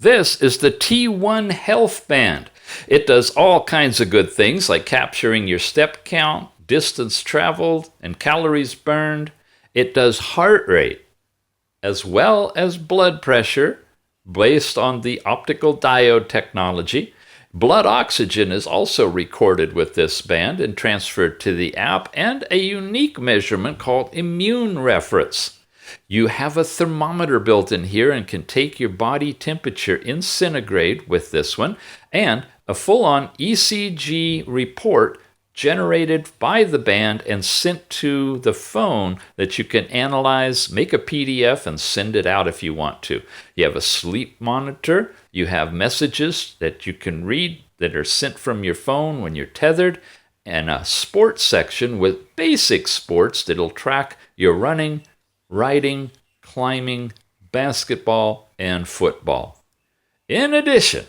This is the T1 Health Band. It does all kinds of good things like capturing your step count, distance traveled, and calories burned. It does heart rate as well as blood pressure based on the optical diode technology. Blood oxygen is also recorded with this band and transferred to the app, and a unique measurement called immune reference. You have a thermometer built in here and can take your body temperature in centigrade with this one, and a full-on ECG report generated by the band and sent to the phone that you can analyze, make a PDF, and send it out if you want to. You have a sleep monitor. You have messages that you can read that are sent from your phone when you're tethered, and a sports section with basic sports that'll track your running, riding, climbing, basketball, and football. In addition,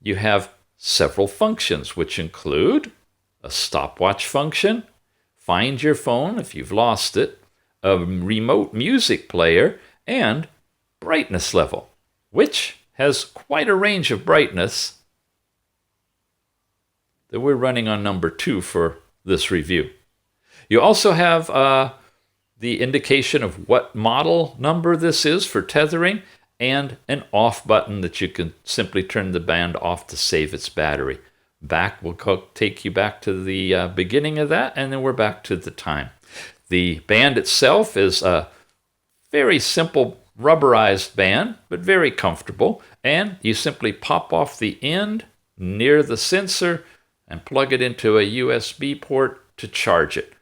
you have several functions, which include a stopwatch function, find your phone if you've lost it, a remote music player, and brightness level, which has quite a range of brightness that we're running on number 2 for this review. You also have the indication of what model number this is for tethering, and an off button that you can simply turn the band off to save its battery. We'll take you back to the beginning of that, and then we're back to the time. The band itself is a very simple rubberized band, but very comfortable, and you simply pop off the end near the sensor and plug it into a USB port to charge it.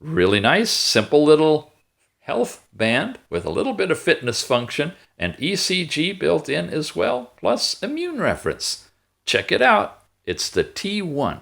Really nice, simple little health band with a little bit of fitness function and ECG built in as well, plus immune reference. Check it out. It's the T1.